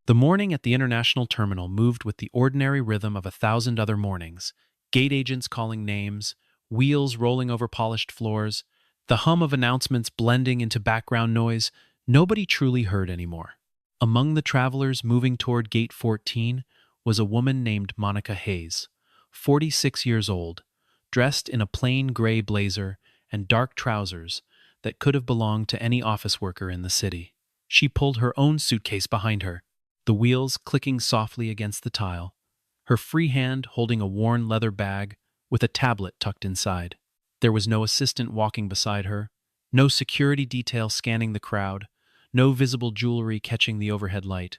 The morning at the international terminal moved with the ordinary rhythm of 1,000 other mornings, gate agents calling names, wheels rolling over polished floors, the hum of announcements blending into background noise nobody truly heard anymore. Among the travelers moving toward Gate 14 was a woman named Monica Hayes, 46 years old, dressed in a plain gray blazer and dark trousers that could have belonged to any office worker in the city. She pulled her own suitcase behind her, the wheels clicking softly against the tile, her free hand holding a worn leather bag with a tablet tucked inside. There was no assistant walking beside her, no security detail scanning the crowd, no visible jewelry catching the overhead light.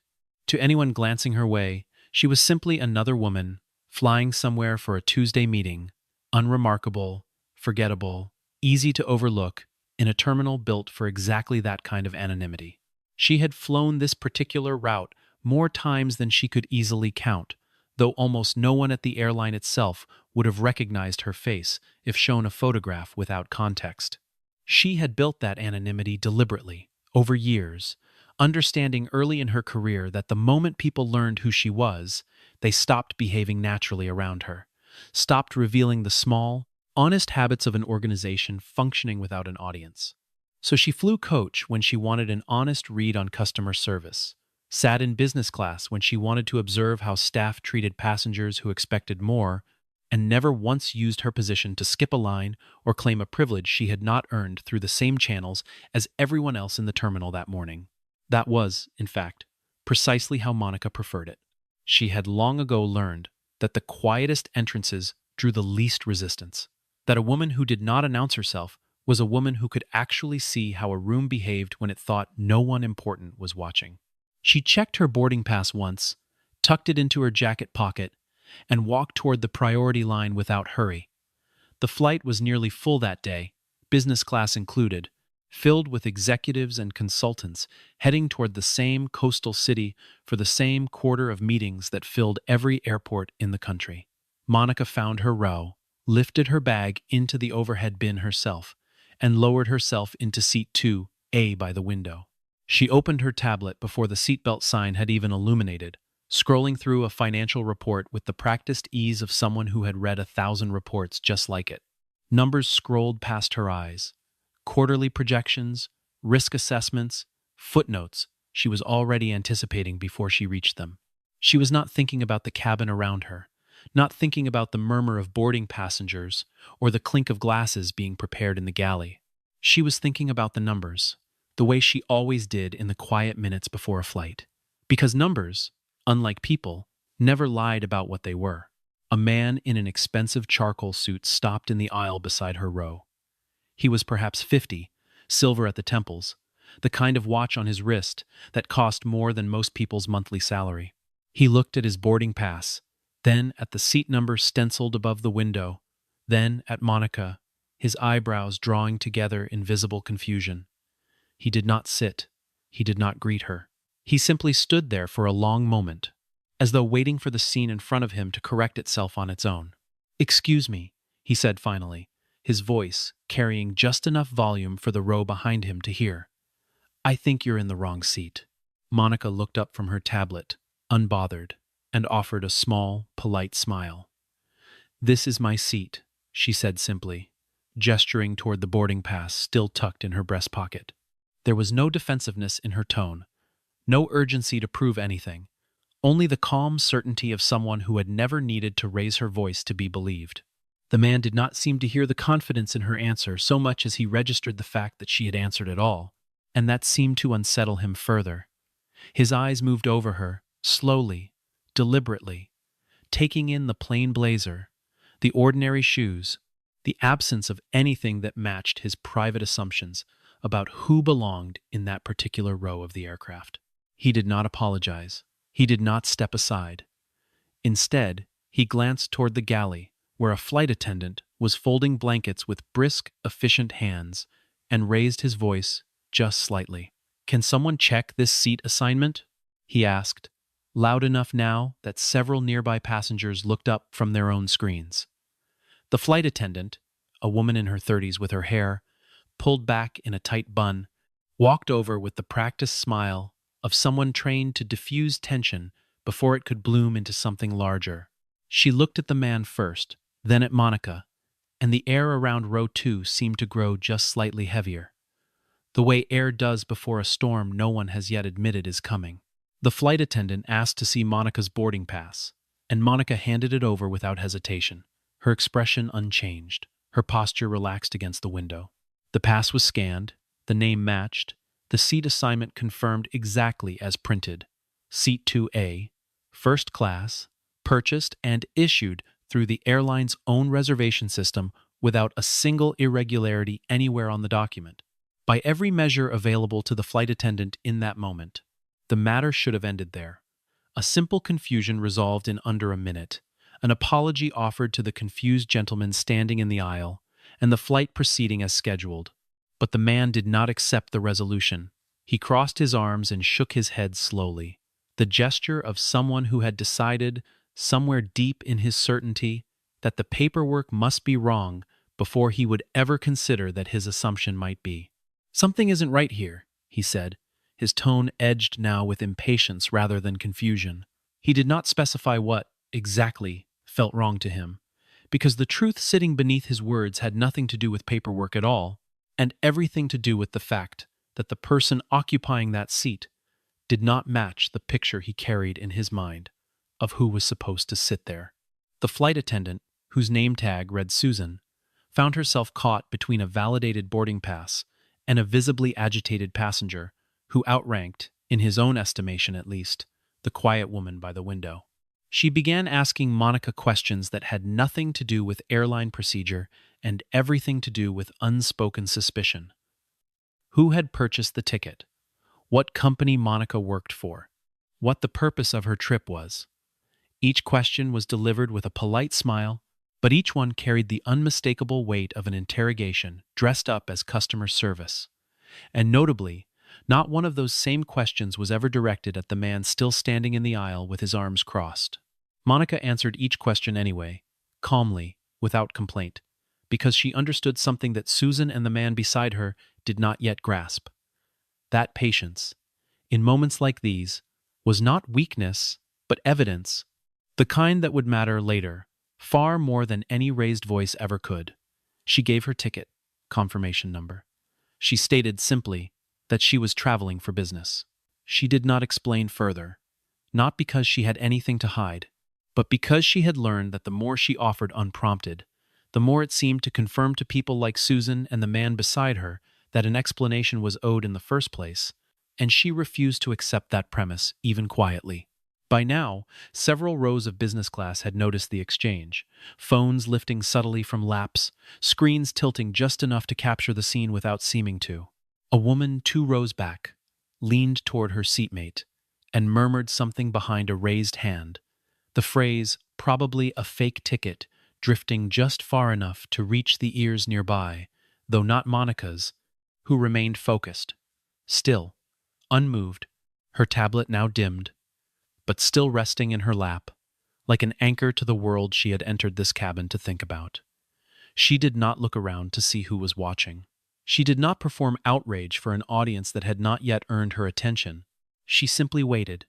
To anyone glancing her way, she was simply another woman, flying somewhere for a Tuesday meeting, unremarkable, forgettable, easy to overlook, in a terminal built for exactly that kind of anonymity. She had flown this particular route more times than she could easily count, though almost no one at the airline itself would have recognized her face if shown a photograph without context. She had built that anonymity deliberately, over years, understanding early in her career that the moment people learned who she was, they stopped behaving naturally around her, stopped revealing the small, honest habits of an organization functioning without an audience. So she flew coach when she wanted an honest read on customer service, sat in business class when she wanted to observe how staff treated passengers who expected more, and never once used her position to skip a line or claim a privilege she had not earned through the same channels as everyone else in the terminal that morning. That was, in fact, precisely how Monica preferred it. She had long ago learned that the quietest entrances drew the least resistance, that a woman who did not announce herself was a woman who could actually see how a room behaved when it thought no one important was watching. She checked her boarding pass once, tucked it into her jacket pocket, and walked toward the priority line without hurry. The flight was nearly full that day, business class included, filled with executives and consultants heading toward the same coastal city for the same quarter of meetings that filled every airport in the country. Monica found her row, lifted her bag into the overhead bin herself, and lowered herself into seat 2A by the window. She opened her tablet before the seatbelt sign had even illuminated, scrolling through a financial report with the practiced ease of someone who had read 1,000 reports just like it. Numbers scrolled past her eyes. Quarterly projections, risk assessments, footnotes she was already anticipating before she reached them. She was not thinking about the cabin around her, not thinking about the murmur of boarding passengers or the clink of glasses being prepared in the galley. She was thinking about the numbers, the way she always did in the quiet minutes before a flight. Because numbers, unlike people, never lied about what they were. A man in an expensive charcoal suit stopped in the aisle beside her row. He was perhaps 50, silver at the temples, the kind of watch on his wrist that cost more than most people's monthly salary. He looked at his boarding pass, then at the seat number stenciled above the window, then at Monica, his eyebrows drawing together in visible confusion. He did not sit. He did not greet her. He simply stood there for a long moment, as though waiting for the scene in front of him to correct itself on its own. "Excuse me," he said finally, his voice carrying just enough volume for the row behind him to hear. "I think you're in the wrong seat." Monica looked up from her tablet, unbothered, and offered a small, polite smile. "This is my seat," she said simply, gesturing toward the boarding pass still tucked in her breast pocket. There was no defensiveness in her tone, no urgency to prove anything, only the calm certainty of someone who had never needed to raise her voice to be believed. The man did not seem to hear the confidence in her answer so much as he registered the fact that she had answered at all, and that seemed to unsettle him further. His eyes moved over her, slowly, deliberately, taking in the plain blazer, the ordinary shoes, the absence of anything that matched his private assumptions about who belonged in that particular row of the aircraft. He did not apologize. He did not step aside. Instead, he glanced toward the galley, where a flight attendant was folding blankets with brisk, efficient hands, and raised his voice just slightly. "Can someone check this seat assignment?" he asked, loud enough now that several nearby passengers looked up from their own screens. The flight attendant, a woman in her 30s with her hair pulled back in a tight bun, walked over with the practiced smile of someone trained to diffuse tension before it could bloom into something larger. She looked at the man first, then at Monica, and the air around row 2 seemed to grow just slightly heavier. The way air does before a storm no one has yet admitted is coming. The flight attendant asked to see Monica's boarding pass, and Monica handed it over without hesitation, her expression unchanged, her posture relaxed against the window. The pass was scanned, the name matched, the seat assignment confirmed exactly as printed. Seat 2A, first class, purchased and issued through the airline's own reservation system without a single irregularity anywhere on the document. By every measure available to the flight attendant in that moment, the matter should have ended there. A simple confusion resolved in under a minute, an apology offered to the confused gentleman standing in the aisle, and the flight proceeding as scheduled. But the man did not accept the resolution. He crossed his arms and shook his head slowly, the gesture of someone who had decided, somewhere deep in his certainty, that the paperwork must be wrong before he would ever consider that his assumption might be. "Something isn't right here," he said, his tone edged now with impatience rather than confusion. He did not specify what, exactly, felt wrong to him, because the truth sitting beneath his words had nothing to do with paperwork at all, and everything to do with the fact that the person occupying that seat did not match the picture he carried in his mind of who was supposed to sit there. The flight attendant, whose name tag read Susan, found herself caught between a validated boarding pass and a visibly agitated passenger who outranked, in his own estimation at least, the quiet woman by the window. She began asking Monica questions that had nothing to do with airline procedure and everything to do with unspoken suspicion. Who had purchased the ticket? What company Monica worked for? What the purpose of her trip was? Each question was delivered with a polite smile, but each one carried the unmistakable weight of an interrogation dressed up as customer service. And notably, not one of those same questions was ever directed at the man still standing in the aisle with his arms crossed. Monica answered each question anyway, calmly, without complaint, because she understood something that Susan and the man beside her did not yet grasp. That patience, in moments like these, was not weakness, but evidence, the kind that would matter later, far more than any raised voice ever could. She gave her ticket, confirmation number. She stated simply that she was traveling for business. She did not explain further, not because she had anything to hide, but because she had learned that the more she offered unprompted, the more it seemed to confirm to people like Susan and the man beside her that an explanation was owed in the first place, and she refused to accept that premise even quietly. By now, several rows of business class had noticed the exchange, phones lifting subtly from laps, screens tilting just enough to capture the scene without seeming to. A woman 2 rows back leaned toward her seatmate and murmured something behind a raised hand, the phrase, probably a fake ticket, drifting just far enough to reach the ears nearby, though not Monica's, who remained focused, still, unmoved, her tablet now dimmed, but still resting in her lap, like an anchor to the world she had entered this cabin to think about. She did not look around to see who was watching. She did not perform outrage for an audience that had not yet earned her attention. She simply waited,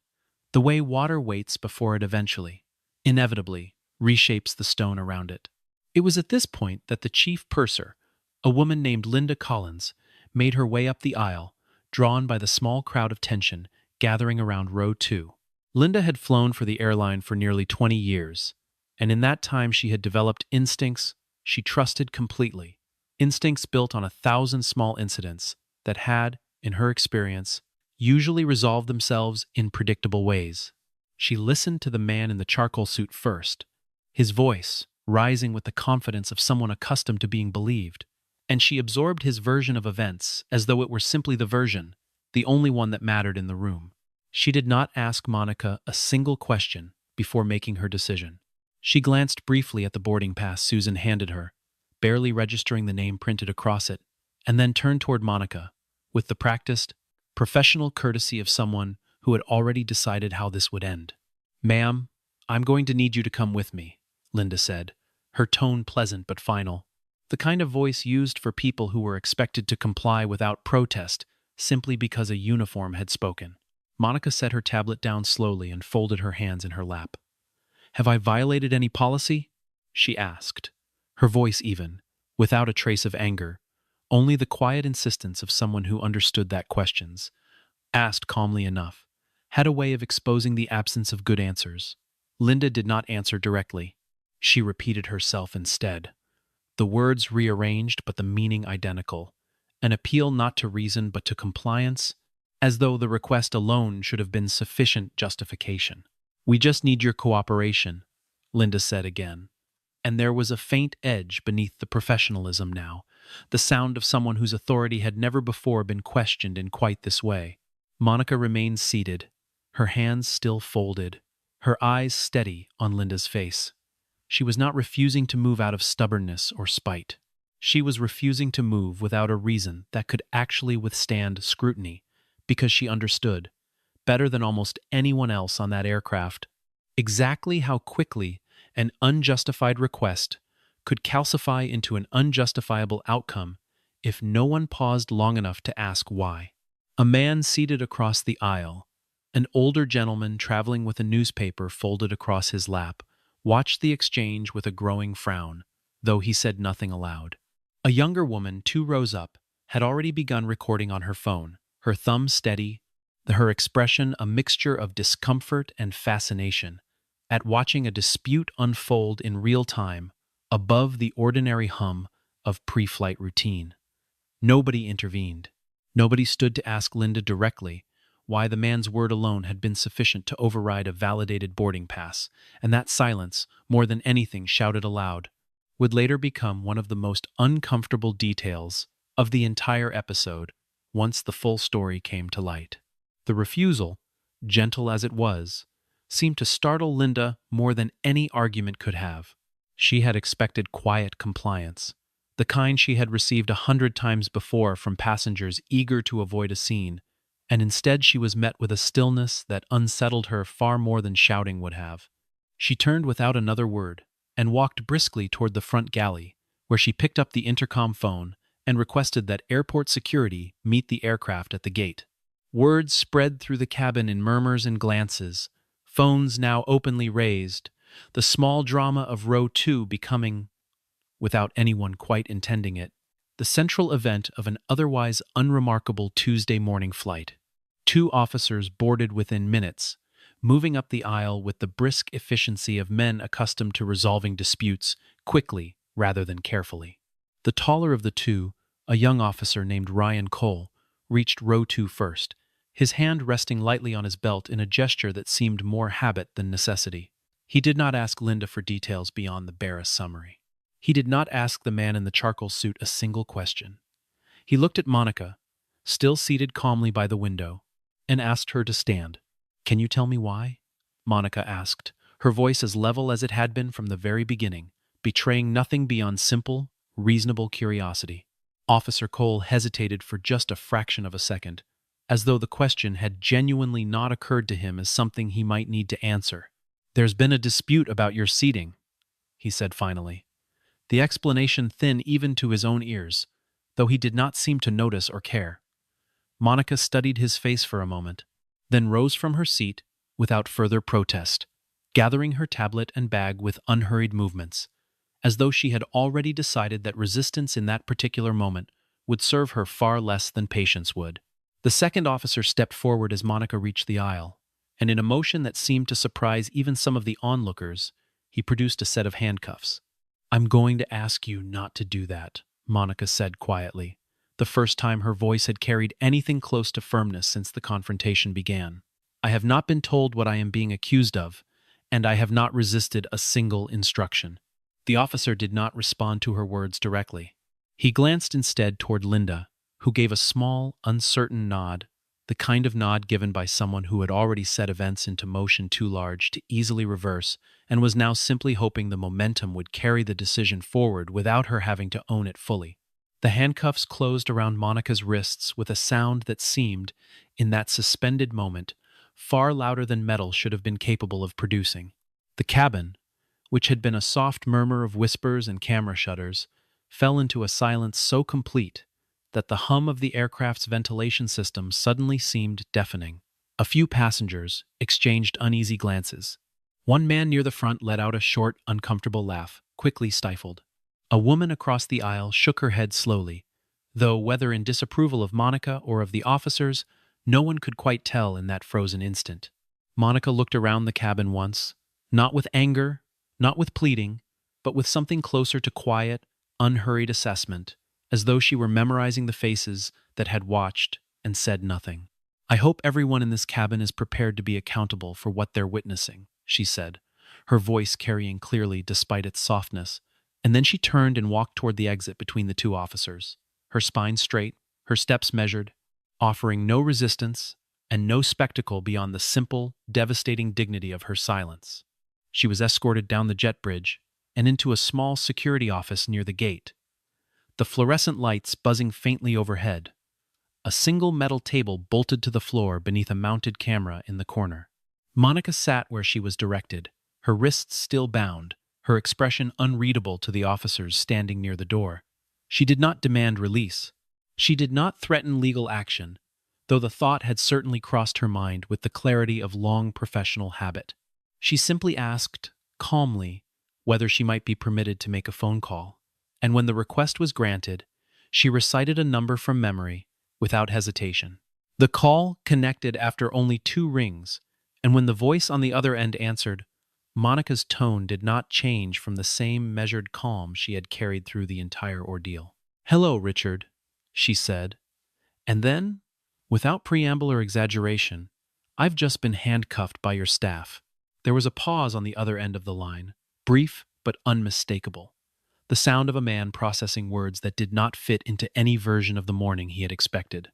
the way water waits before it eventually, inevitably, reshapes the stone around it. It was at this point that the chief purser, a woman named Linda Collins, made her way up the aisle, drawn by the small crowd of tension gathering around row 2. Linda had flown for the airline for nearly 20 years, and in that time she had developed instincts she trusted completely, instincts built on 1,000 small incidents that had, in her experience, usually resolved themselves in predictable ways. She listened to the man in the charcoal suit first, his voice rising with the confidence of someone accustomed to being believed, and she absorbed his version of events as though it were simply the version, the only one that mattered in the room. She did not ask Monica a single question before making her decision. She glanced briefly at the boarding pass Susan handed her, barely registering the name printed across it, and then turned toward Monica, with the practiced, professional courtesy of someone who had already decided how this would end. "Ma'am, I'm going to need you to come with me," Linda said, her tone pleasant but final, the kind of voice used for people who were expected to comply without protest simply because a uniform had spoken. Monica set her tablet down slowly and folded her hands in her lap. "Have I violated any policy?" she asked, her voice even, without a trace of anger, only the quiet insistence of someone who understood that questions, asked calmly enough, had a way of exposing the absence of good answers. Linda did not answer directly. She repeated herself instead. The words rearranged but the meaning identical. An appeal not to reason but to compliance, as though the request alone should have been sufficient justification. "We just need your cooperation," Linda said again. And there was a faint edge beneath the professionalism now, the sound of someone whose authority had never before been questioned in quite this way. Monica remained seated, her hands still folded, her eyes steady on Linda's face. She was not refusing to move out of stubbornness or spite. She was refusing to move without a reason that could actually withstand scrutiny, because she understood, better than almost anyone else on that aircraft, exactly how quickly an unjustified request could calcify into an unjustifiable outcome if no one paused long enough to ask why. A man seated across the aisle, an older gentleman traveling with a newspaper folded across his lap, watched the exchange with a growing frown, though he said nothing aloud. A younger woman, 2 rows up, had already begun recording on her phone, her thumb steady, her expression a mixture of discomfort and fascination, at watching a dispute unfold in real time, above the ordinary hum of pre-flight routine. Nobody intervened. Nobody stood to ask Linda directly why the man's word alone had been sufficient to override a validated boarding pass, and that silence, more than anything shouted aloud, would later become one of the most uncomfortable details of the entire episode once the full story came to light. The refusal, gentle as it was, seemed to startle Linda more than any argument could have. She had expected quiet compliance, the kind she had received 100 times before from passengers eager to avoid a scene, and instead she was met with a stillness that unsettled her far more than shouting would have. She turned without another word and walked briskly toward the front galley, where she picked up the intercom phone and requested that airport security meet the aircraft at the gate. Words spread through the cabin in murmurs and glances, phones now openly raised, the small drama of row 2 becoming, without anyone quite intending it, the central event of an otherwise unremarkable Tuesday morning flight. 2 officers boarded within minutes, moving up the aisle with the brisk efficiency of men accustomed to resolving disputes quickly rather than carefully. The taller of the 2, a young officer named Ryan Cole, reached row 2 first, his hand resting lightly on his belt in a gesture that seemed more habit than necessity. He did not ask Linda for details beyond the barest summary. He did not ask the man in the charcoal suit a single question. He looked at Monica, still seated calmly by the window, and asked her to stand. "Can you tell me why?" Monica asked, her voice as level as it had been from the very beginning, betraying nothing beyond simple, reasonable curiosity. Officer Cole hesitated for just a fraction of a second, as though the question had genuinely not occurred to him as something he might need to answer. "There's been a dispute about your seating," he said finally, the explanation thin even to his own ears, though he did not seem to notice or care. Monica studied his face for a moment, then rose from her seat without further protest, gathering her tablet and bag with unhurried movements, as though she had already decided that resistance in that particular moment would serve her far less than patience would. The second officer stepped forward as Monica reached the aisle, and in a motion that seemed to surprise even some of the onlookers, he produced a set of handcuffs. "I'm going to ask you not to do that," Monica said quietly, the first time her voice had carried anything close to firmness since the confrontation began. "I have not been told what I am being accused of, and I have not resisted a single instruction." The officer did not respond to her words directly. He glanced instead toward Linda, who gave a small, uncertain nod, the kind of nod given by someone who had already set events into motion too large to easily reverse and was now simply hoping the momentum would carry the decision forward without her having to own it fully. The handcuffs closed around Monica's wrists with a sound that seemed, in that suspended moment, far louder than metal should have been capable of producing. The cabin, which had been a soft murmur of whispers and camera shutters, fell into a silence so complete that the hum of the aircraft's ventilation system suddenly seemed deafening. A few passengers exchanged uneasy glances. One man near the front let out a short, uncomfortable laugh, quickly stifled. A woman across the aisle shook her head slowly, though whether in disapproval of Monica or of the officers, no one could quite tell in that frozen instant. Monica looked around the cabin once, not with anger, not with pleading, but with something closer to quiet, unhurried assessment, as though she were memorizing the faces that had watched and said nothing. "I hope everyone in this cabin is prepared to be accountable for what they're witnessing," she said, her voice carrying clearly despite its softness, and then she turned and walked toward the exit between the two officers, her spine straight, her steps measured, offering no resistance and no spectacle beyond the simple, devastating dignity of her silence. She was escorted down the jet bridge and into a small security office near the gate, the fluorescent lights buzzing faintly overhead, a single metal table bolted to the floor beneath a mounted camera in the corner. Monica sat where she was directed, her wrists still bound, her expression unreadable to the officers standing near the door. She did not demand release. She did not threaten legal action, though the thought had certainly crossed her mind with the clarity of long professional habit. She simply asked, calmly, whether she might be permitted to make a phone call, and when the request was granted, she recited a number from memory, without hesitation. The call connected after only 2 rings, and when the voice on the other end answered, Monica's tone did not change from the same measured calm she had carried through the entire ordeal. "Hello, Richard," she said, and then, without preamble or exaggeration, "I've just been handcuffed by your staff." There was a pause on the other end of the line, brief but unmistakable, the sound of a man processing words that did not fit into any version of the morning he had expected.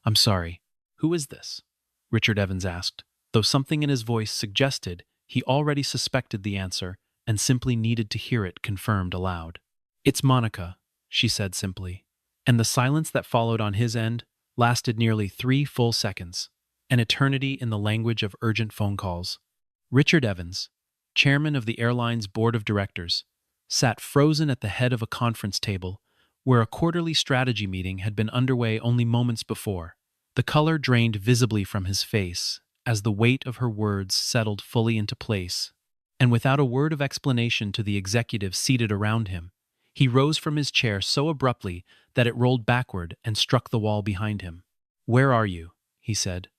"I'm sorry, who is this?" Richard Evans asked, though something in his voice suggested he already suspected the answer and simply needed to hear it confirmed aloud. "It's Monica," she said simply, and the silence that followed on his end lasted nearly 3 full seconds, an eternity in the language of urgent phone calls. Richard Evans, chairman of the airline's board of directors, sat frozen at the head of a conference table where a quarterly strategy meeting had been underway only moments before. The color drained visibly from his face as the weight of her words settled fully into place, and without a word of explanation to the executives seated around him, he rose from his chair so abruptly that it rolled backward and struck the wall behind him. "Where are you?" he said.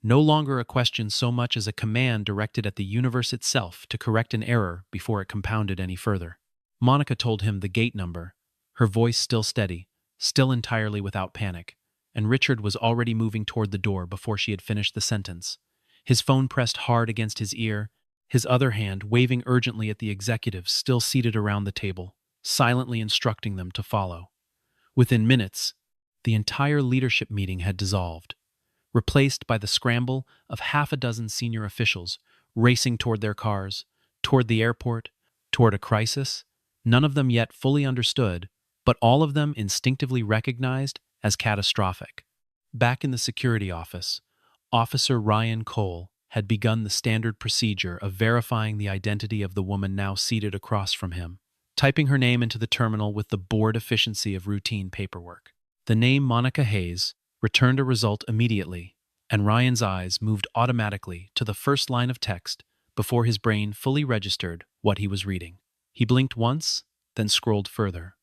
No longer a question so much as a command directed at the universe itself to correct an error before it compounded any further. Monica told him the gate number, her voice still steady, still entirely without panic, and Richard was already moving toward the door before she had finished the sentence. His phone pressed hard against his ear, his other hand waving urgently at the executives still seated around the table, silently instructing them to follow. Within minutes, the entire leadership meeting had dissolved, replaced by the scramble of 6 senior officials racing toward their cars, toward the airport, toward a crisis, none of them yet fully understood, but all of them instinctively recognized as catastrophic. Back in the security office, Officer Ryan Cole had begun the standard procedure of verifying the identity of the woman now seated across from him, typing her name into the terminal with the bored efficiency of routine paperwork. The name Monica Hayes returned a result immediately, and Ryan's eyes moved automatically to the first line of text before his brain fully registered what he was reading. He blinked once, then scrolled further,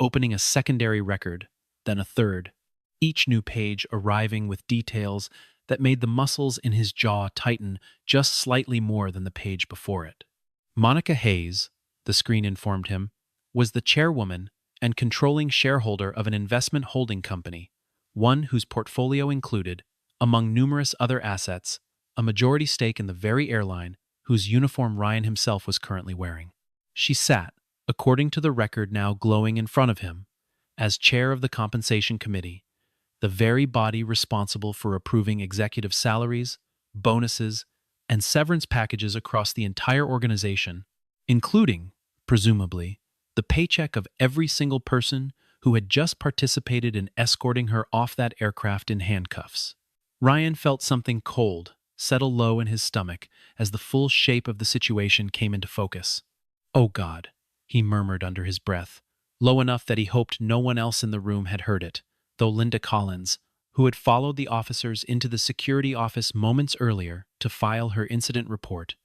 opening a secondary record, then a third, each new page arriving with details that made the muscles in his jaw tighten just slightly more than the page before it. Monica Hayes, the screen informed him, was the chairwoman and controlling shareholder of an investment holding company, one whose portfolio included, among numerous other assets, a majority stake in the very airline whose uniform Ryan himself was currently wearing. She sat, according to the record now glowing in front of him, as chair of the compensation committee, the very body responsible for approving executive salaries, bonuses, and severance packages across the entire organization, including, presumably, the paycheck of every single person who had just participated in escorting her off that aircraft in handcuffs. Ryan felt something cold settle low in his stomach as the full shape of the situation came into focus. "Oh God," he murmured under his breath, low enough that he hoped no one else in the room had heard it, though Linda Collins, who had followed the officers into the security office moments earlier to file her incident report,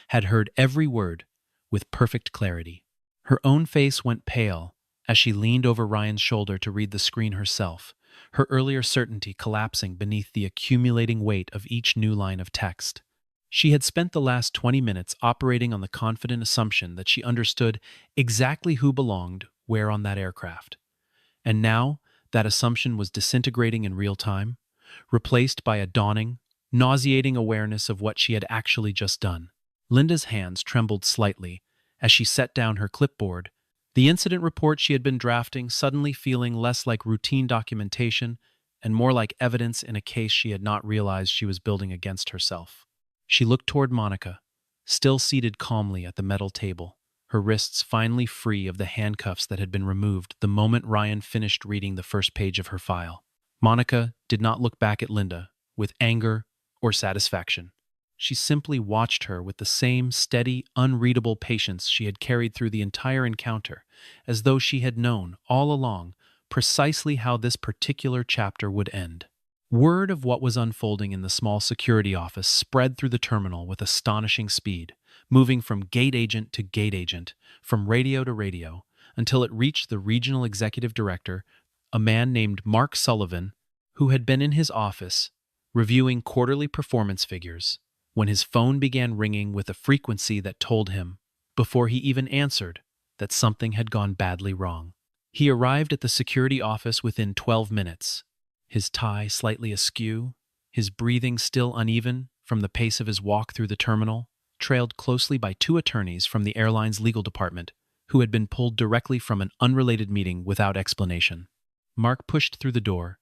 had heard every word with perfect clarity. Her own face went pale as she leaned over Ryan's shoulder to read the screen herself, her earlier certainty collapsing beneath the accumulating weight of each new line of text. She had spent the last 20 minutes operating on the confident assumption that she understood exactly who belonged where on that aircraft. And now, that assumption was disintegrating in real time, replaced by a dawning, nauseating awareness of what she had actually just done. Linda's hands trembled slightly as she set down her clipboard, the incident report she had been drafting suddenly feeling less like routine documentation and more like evidence in a case she had not realized she was building against herself. She looked toward Monica, still seated calmly at the metal table, her wrists finally free of the handcuffs that had been removed the moment Ryan finished reading the first page of her file. Monica did not look back at Linda with anger or satisfaction. She simply watched her with the same steady, unreadable patience she had carried through the entire encounter, as though she had known, all along, precisely how this particular chapter would end. Word of what was unfolding in the small security office spread through the terminal with astonishing speed, moving from gate agent to gate agent, from radio to radio, until it reached the regional executive director, a man named Mark Sullivan, who had been in his office, reviewing quarterly performance figures, when his phone began ringing with a frequency that told him, before he even answered, that something had gone badly wrong. He arrived at the security office within 12 minutes, his tie slightly askew, his breathing still uneven from the pace of his walk through the terminal, trailed closely by two attorneys from the airline's legal department, who had been pulled directly from an unrelated meeting without explanation. Mark pushed through the door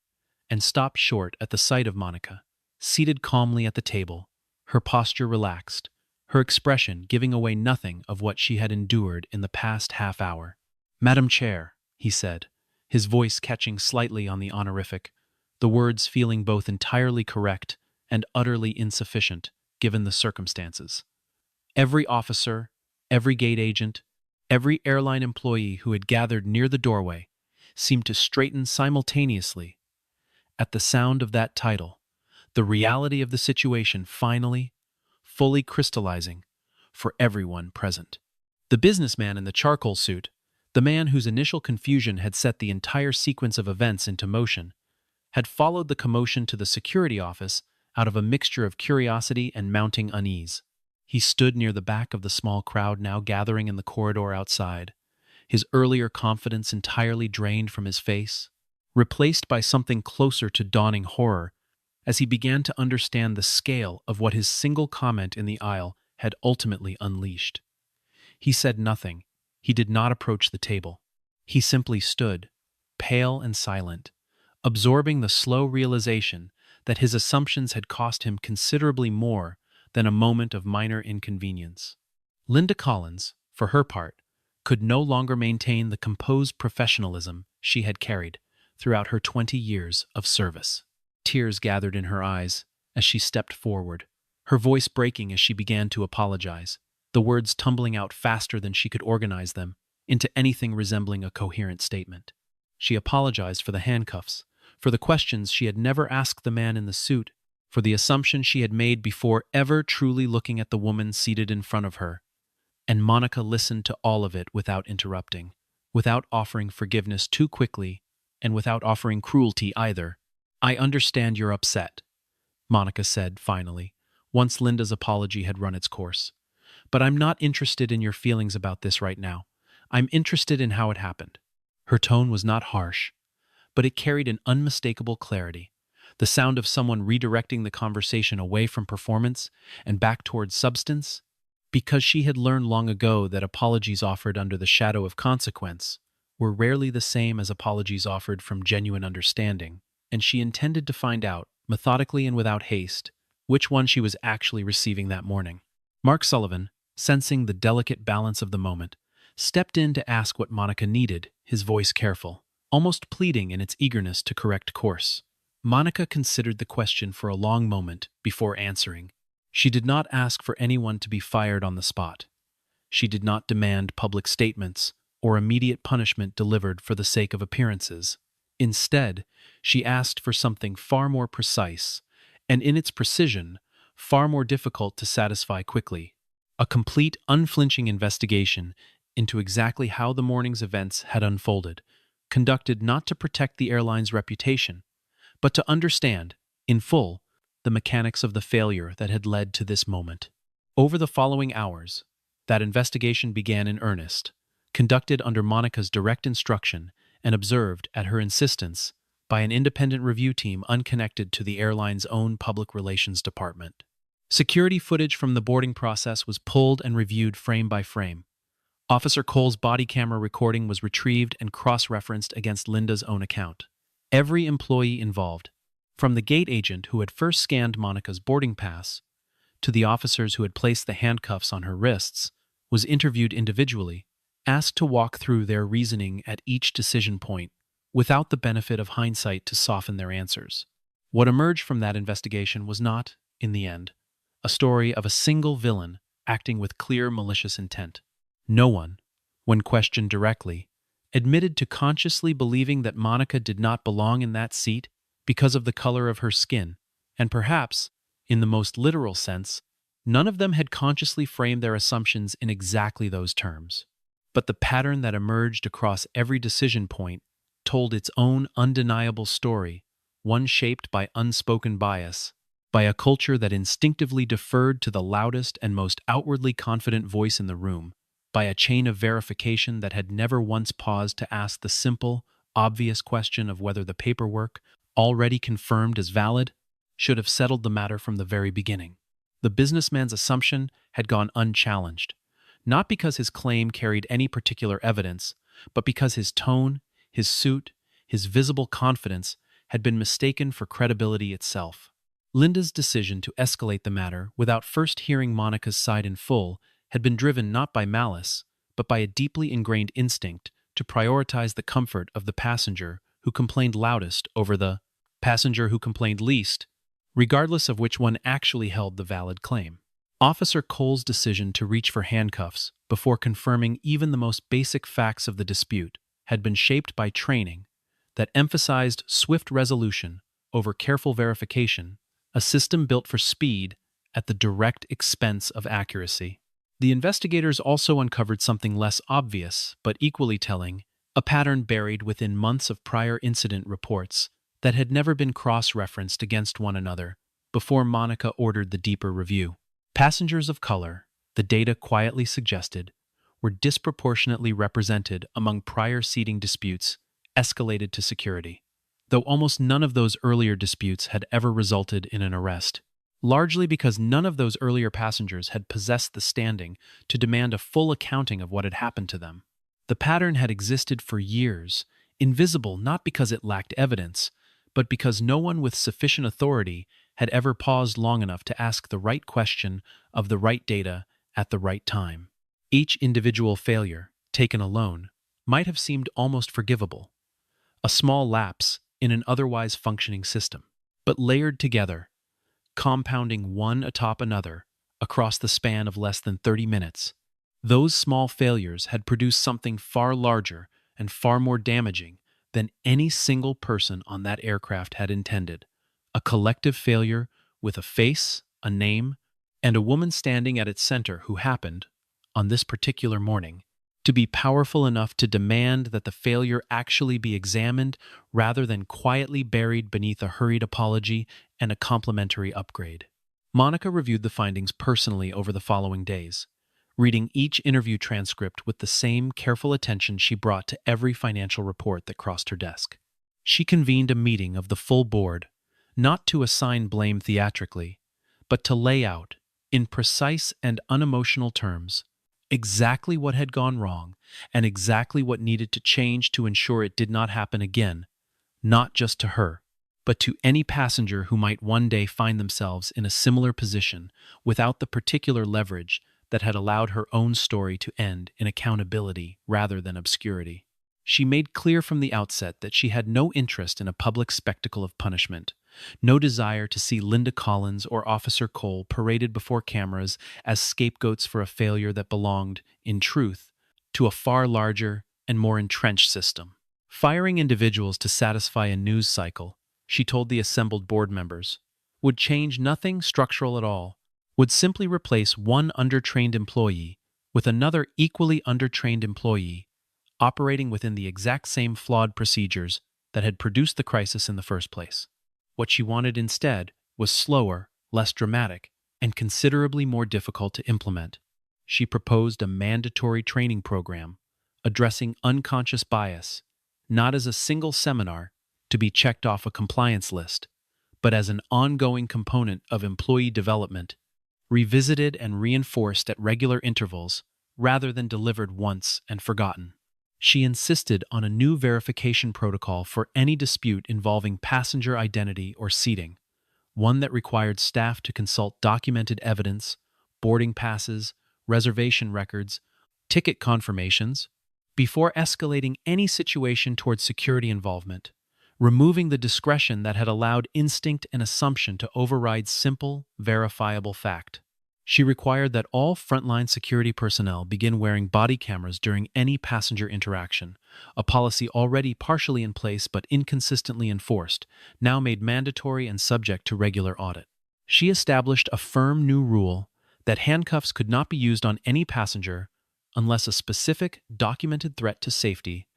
and stopped short at the sight of Monica, seated calmly at the table, her posture relaxed, her expression giving away nothing of what she had endured in the past half hour. "Madam Chair," he said, his voice catching slightly on the honorific, the words feeling both entirely correct and utterly insufficient, given the circumstances. Every officer, every gate agent, every airline employee who had gathered near the doorway seemed to straighten simultaneously at the sound of that title, the reality of the situation finally, fully crystallizing for everyone present. The businessman in the charcoal suit, the man whose initial confusion had set the entire sequence of events into motion, had followed the commotion to the security office out of a mixture of curiosity and mounting unease. He stood near the back of the small crowd now gathering in the corridor outside, his earlier confidence entirely drained from his face, replaced by something closer to dawning horror as he began to understand the scale of what his single comment in the aisle had ultimately unleashed. He said nothing. He did not approach the table. He simply stood, pale and silent, absorbing the slow realization that his assumptions had cost him considerably more than a moment of minor inconvenience. Linda Collins, for her part, could no longer maintain the composed professionalism she had carried throughout her 20 years of service. Tears gathered in her eyes as she stepped forward, her voice breaking as she began to apologize, the words tumbling out faster than she could organize them into anything resembling a coherent statement. She apologized for the handcuffs, for the questions she had never asked the man in the suit, for the assumption she had made before ever truly looking at the woman seated in front of her. And Monica listened to all of it without interrupting, without offering forgiveness too quickly, and without offering cruelty either. "I understand you're upset," Monica said finally, once Linda's apology had run its course. "But I'm not interested in your feelings about this right now. I'm interested in how it happened." Her tone was not harsh, but it carried an unmistakable clarity, the sound of someone redirecting the conversation away from performance and back towards substance, because she had learned long ago that apologies offered under the shadow of consequence were rarely the same as apologies offered from genuine understanding, and she intended to find out, methodically and without haste, which one she was actually receiving that morning. Mark Sullivan, sensing the delicate balance of the moment, stepped in to ask what Monica needed, his voice careful, almost pleading in its eagerness to correct course. Monica considered the question for a long moment before answering. She did not ask for anyone to be fired on the spot. She did not demand public statements or immediate punishment delivered for the sake of appearances. Instead, she asked for something far more precise, and in its precision, far more difficult to satisfy quickly. A complete, unflinching investigation into exactly how the morning's events had unfolded, conducted not to protect the airline's reputation, but to understand, in full, the mechanics of the failure that had led to this moment. Over the following hours, that investigation began in earnest, conducted under Monica's direct instruction and observed, at her insistence, by an independent review team unconnected to the airline's own public relations department. Security footage from the boarding process was pulled and reviewed frame by frame. Officer Cole's body camera recording was retrieved and cross-referenced against Linda's own account. Every employee involved, from the gate agent who had first scanned Monica's boarding pass to the officers who had placed the handcuffs on her wrists, was interviewed individually, asked to walk through their reasoning at each decision point, without the benefit of hindsight to soften their answers. What emerged from that investigation was not, in the end, a story of a single villain acting with clear malicious intent. No one, when questioned directly, admitted to consciously believing that Monica did not belong in that seat because of the color of her skin, and perhaps, in the most literal sense, none of them had consciously framed their assumptions in exactly those terms. But the pattern that emerged across every decision point told its own undeniable story, one shaped by unspoken bias, by a culture that instinctively deferred to the loudest and most outwardly confident voice in the room, by a chain of verification that had never once paused to ask the simple, obvious question of whether the paperwork, already confirmed as valid, should have settled the matter from the very beginning. The businessman's assumption had gone unchallenged, not because his claim carried any particular evidence, but because his tone, his suit, his visible confidence had been mistaken for credibility itself. Linda's decision to escalate the matter without first hearing Monica's side in full had been driven not by malice, but by a deeply ingrained instinct to prioritize the comfort of the passenger who complained loudest over the passenger who complained least, regardless of which one actually held the valid claim. Officer Cole's decision to reach for handcuffs before confirming even the most basic facts of the dispute had been shaped by training that emphasized swift resolution over careful verification, a system built for speed at the direct expense of accuracy. The investigators also uncovered something less obvious but equally telling, a pattern buried within months of prior incident reports that had never been cross-referenced against one another before Monica ordered the deeper review. Passengers of color, the data quietly suggested, were disproportionately represented among prior seating disputes escalated to security, though almost none of those earlier disputes had ever resulted in an arrest, largely because none of those earlier passengers had possessed the standing to demand a full accounting of what had happened to them. The pattern had existed for years, invisible not because it lacked evidence, but because no one with sufficient authority had ever paused long enough to ask the right question of the right data at the right time. Each individual failure, taken alone, might have seemed almost forgivable, a small lapse in an otherwise functioning system. But layered together, compounding one atop another across the span of less than 30 minutes, those small failures had produced something far larger and far more damaging than any single person on that aircraft had intended. A collective failure with a face, a name, and a woman standing at its center who happened, on this particular morning, to be powerful enough to demand that the failure actually be examined rather than quietly buried beneath a hurried apology and a complimentary upgrade. Monica reviewed the findings personally over the following days, reading each interview transcript with the same careful attention she brought to every financial report that crossed her desk. She convened a meeting of the full board, not to assign blame theatrically, but to lay out, in precise and unemotional terms, exactly what had gone wrong and exactly what needed to change to ensure it did not happen again, not just to her, but to any passenger who might one day find themselves in a similar position without the particular leverage that had allowed her own story to end in accountability rather than obscurity. She made clear from the outset that she had no interest in a public spectacle of punishment, no desire to see Linda Collins or Officer Cole paraded before cameras as scapegoats for a failure that belonged, in truth, to a far larger and more entrenched system. Firing individuals to satisfy a news cycle, she told the assembled board members, would change nothing structural at all, would simply replace one undertrained employee with another equally undertrained employee, operating within the exact same flawed procedures that had produced the crisis in the first place. What she wanted instead was slower, less dramatic, and considerably more difficult to implement. She proposed a mandatory training program addressing unconscious bias, not as a single seminar to be checked off a compliance list, but as an ongoing component of employee development, revisited and reinforced at regular intervals rather than delivered once and forgotten. She insisted on a new verification protocol for any dispute involving passenger identity or seating, one that required staff to consult documented evidence, boarding passes, reservation records, ticket confirmations, before escalating any situation towards security involvement, removing the discretion that had allowed instinct and assumption to override simple, verifiable fact. She required that all frontline security personnel begin wearing body cameras during any passenger interaction, a policy already partially in place but inconsistently enforced, now made mandatory and subject to regular audit. She established a firm new rule that handcuffs could not be used on any passenger unless a specific, documented threat to safety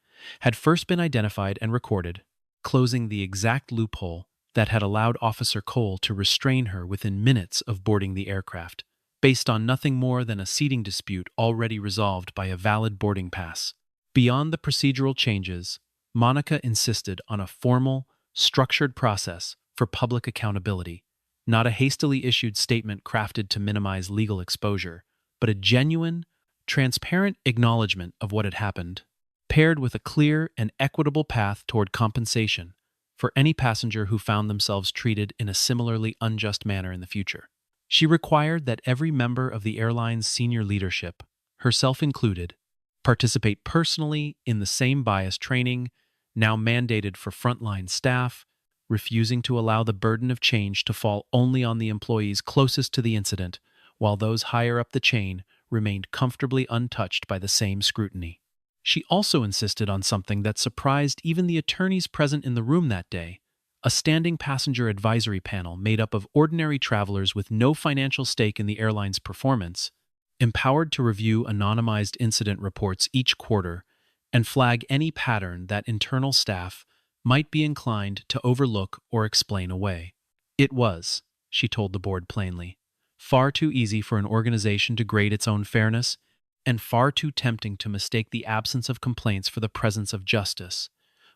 had first been identified and recorded, closing the exact loophole that had allowed Officer Cole to restrain her within minutes of boarding the aircraft, based on nothing more than a seating dispute already resolved by a valid boarding pass. Beyond the procedural changes, Monica insisted on a formal, structured process for public accountability, not a hastily issued statement crafted to minimize legal exposure, but a genuine, transparent acknowledgement of what had happened, paired with a clear and equitable path toward compensation for any passenger who found themselves treated in a similarly unjust manner in the future. She required that every member of the airline's senior leadership, herself included, participate personally in the same bias training, now mandated for frontline staff, refusing to allow the burden of change to fall only on the employees closest to the incident, while those higher up the chain remained comfortably untouched by the same scrutiny. She also insisted on something that surprised even the attorneys present in the room that day: a standing passenger advisory panel made up of ordinary travelers with no financial stake in the airline's performance, empowered to review anonymized incident reports each quarter and flag any pattern that internal staff might be inclined to overlook or explain away. It was, she told the board plainly, far too easy for an organization to grade its own fairness, and far too tempting to mistake the absence of complaints for the presence of justice,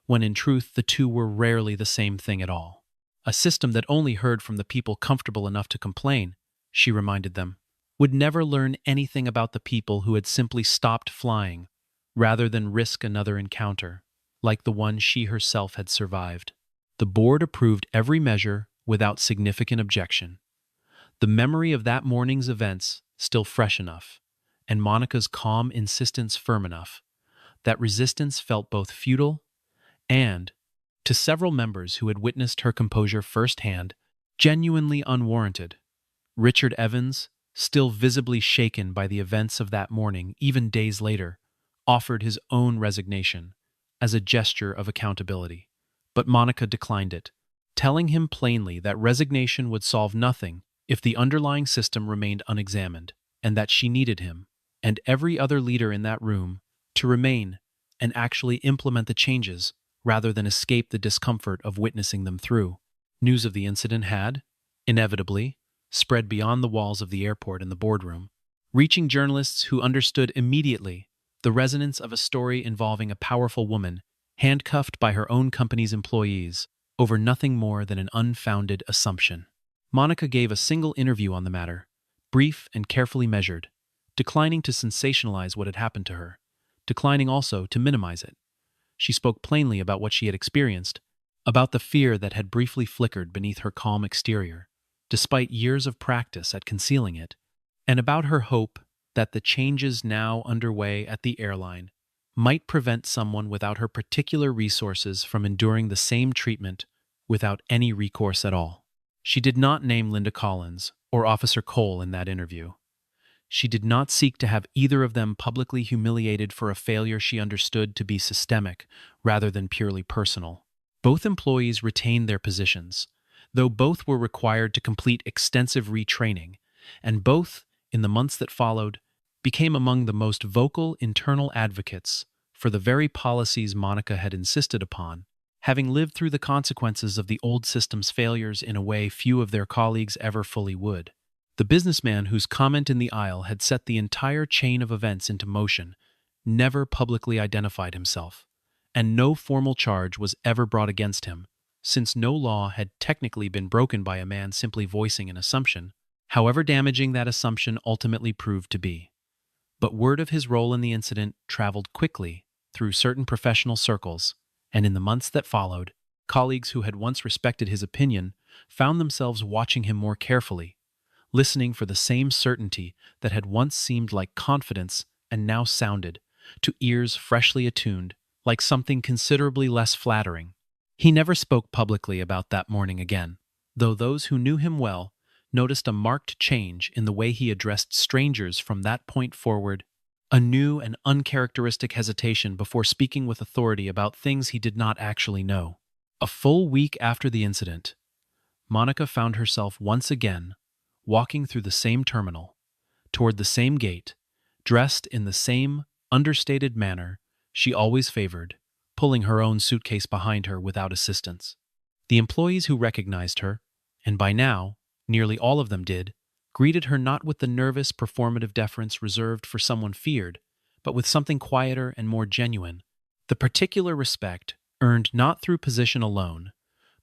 when in truth the two were rarely the same thing at all. A system that only heard from the people comfortable enough to complain, she reminded them, would never learn anything about the people who had simply stopped flying, rather than risk another encounter, like the one she herself had survived. The board approved every measure without significant objection. The memory of that morning's events still fresh enough, and Monica's calm insistence firm enough, that resistance felt both futile and, to several members who had witnessed her composure firsthand, genuinely unwarranted. Richard Evans, still visibly shaken by the events of that morning even days later, offered his own resignation as a gesture of accountability. But Monica declined it, telling him plainly that resignation would solve nothing if the underlying system remained unexamined, and that she needed him, and every other leader in that room, to remain and actually implement the changes rather than escape the discomfort of witnessing them through. News of the incident had, inevitably, spread beyond the walls of the airport and the boardroom, reaching journalists who understood immediately the resonance of a story involving a powerful woman handcuffed by her own company's employees over nothing more than an unfounded assumption. Monica gave a single interview on the matter, brief and carefully measured, declining to sensationalize what had happened to her, declining also to minimize it. She spoke plainly about what she had experienced, about the fear that had briefly flickered beneath her calm exterior, despite years of practice at concealing it, and about her hope that the changes now underway at the airline might prevent someone without her particular resources from enduring the same treatment without any recourse at all. She did not name Linda Collins or Officer Cole in that interview. She did not seek to have either of them publicly humiliated for a failure she understood to be systemic rather than purely personal. Both employees retained their positions, though both were required to complete extensive retraining, and both, in the months that followed, became among the most vocal internal advocates for the very policies Monica had insisted upon, having lived through the consequences of the old system's failures in a way few of their colleagues ever fully would. The businessman whose comment in the aisle had set the entire chain of events into motion never publicly identified himself, and no formal charge was ever brought against him, since no law had technically been broken by a man simply voicing an assumption, however damaging that assumption ultimately proved to be. But word of his role in the incident traveled quickly through certain professional circles, and in the months that followed, colleagues who had once respected his opinion found themselves watching him more carefully, listening for the same certainty that had once seemed like confidence and now sounded, to ears freshly attuned, like something considerably less flattering. He never spoke publicly about that morning again, though those who knew him well noticed a marked change in the way he addressed strangers from that point forward, a new and uncharacteristic hesitation before speaking with authority about things he did not actually know. A full week after the incident, Monica found herself once again walking through the same terminal, toward the same gate, dressed in the same understated manner she always favored, pulling her own suitcase behind her without assistance. The employees who recognized her, and by now, nearly all of them did, greeted her not with the nervous, performative deference reserved for someone feared, but with something quieter and more genuine, the particular respect earned not through position alone,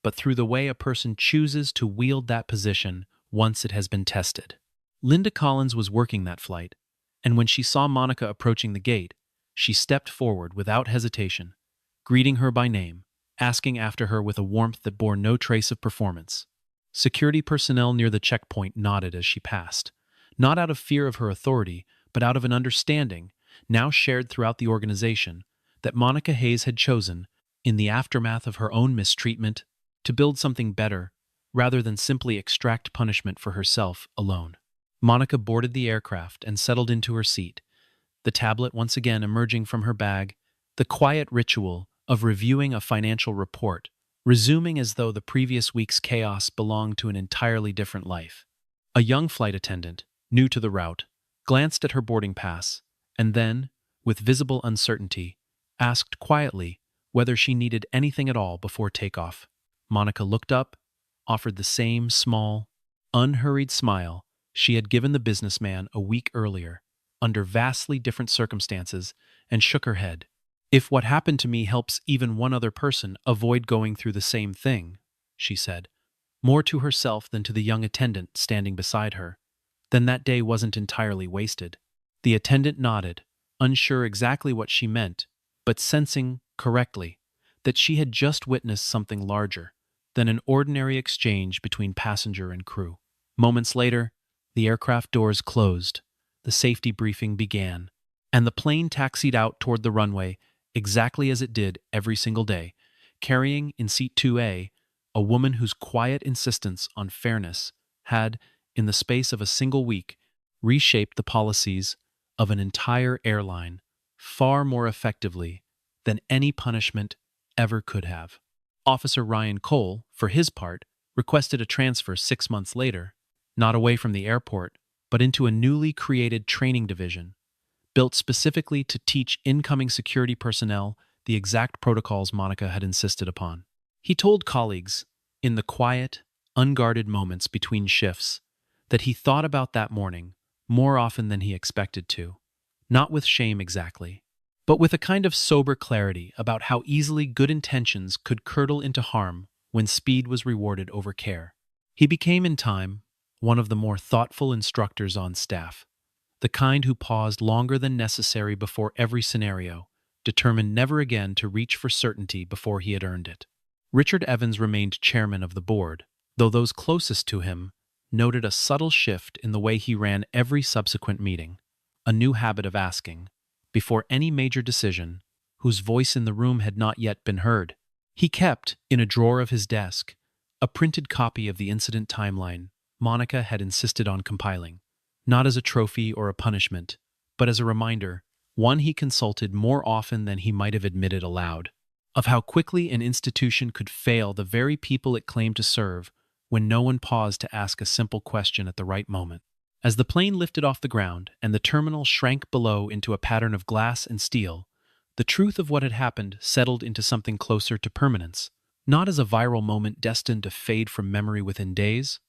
but through the way a person chooses to wield that position once it has been tested. Linda Collins was working that flight, and when she saw Monica approaching the gate, she stepped forward without hesitation, greeting her by name, asking after her with a warmth that bore no trace of performance. Security personnel near the checkpoint nodded as she passed, not out of fear of her authority, but out of an understanding, now shared throughout the organization, that Monica Hayes had chosen, in the aftermath of her own mistreatment, to build something better, rather than simply extract punishment for herself alone. Monica boarded the aircraft and settled into her seat, the tablet once again emerging from her bag, the quiet ritual of reviewing a financial report, resuming as though the previous week's chaos belonged to an entirely different life. A young flight attendant, new to the route, glanced at her boarding pass, and then, with visible uncertainty, asked quietly whether she needed anything at all before takeoff. Monica looked up, offered the same small, unhurried smile she had given the businessman a week earlier, under vastly different circumstances, and shook her head. "If what happened to me helps even one other person avoid going through the same thing," she said, more to herself than to the young attendant standing beside her, "then that day wasn't entirely wasted." The attendant nodded, unsure exactly what she meant, but sensing, correctly, that she had just witnessed something larger than an ordinary exchange between passenger and crew. Moments later, the aircraft doors closed, the safety briefing began, and the plane taxied out toward the runway exactly as it did every single day, carrying in seat 2A a woman whose quiet insistence on fairness had, in the space of a single week, reshaped the policies of an entire airline far more effectively than any punishment ever could have. Officer Ryan Cole, for his part, requested a transfer 6 months later, not away from the airport, but into a newly created training division, built specifically to teach incoming security personnel the exact protocols Monica had insisted upon. He told colleagues, in the quiet, unguarded moments between shifts, that he thought about that morning more often than he expected to, not with shame exactly, but with a kind of sober clarity about how easily good intentions could curdle into harm when speed was rewarded over care. He became, in time, one of the more thoughtful instructors on staff, the kind who paused longer than necessary before every scenario, determined never again to reach for certainty before he had earned it. Richard Evans remained chairman of the board, though those closest to him noted a subtle shift in the way he ran every subsequent meeting, a new habit of asking, before any major decision, whose voice in the room had not yet been heard. He kept, in a drawer of his desk, a printed copy of the incident timeline Monica had insisted on compiling, not as a trophy or a punishment, but as a reminder, one he consulted more often than he might have admitted aloud, of how quickly an institution could fail the very people it claimed to serve when no one paused to ask a simple question at the right moment. As the plane lifted off the ground and the terminal shrank below into a pattern of glass and steel, the truth of what had happened settled into something closer to permanence, not as a viral moment destined to fade from memory within days,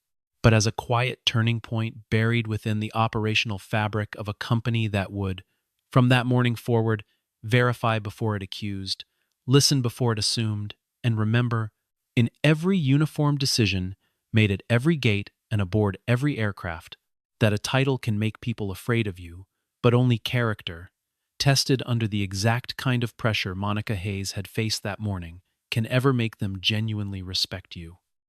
but as a quiet turning point buried within the operational fabric of a company that would, from that morning forward, verify before it accused, listen before it assumed, and remember, in every uniform decision made at every gate and aboard every aircraft, that a title can make people afraid of you, but only character, tested under the exact kind of pressure Monica Hayes had faced that morning, can ever make them genuinely respect you.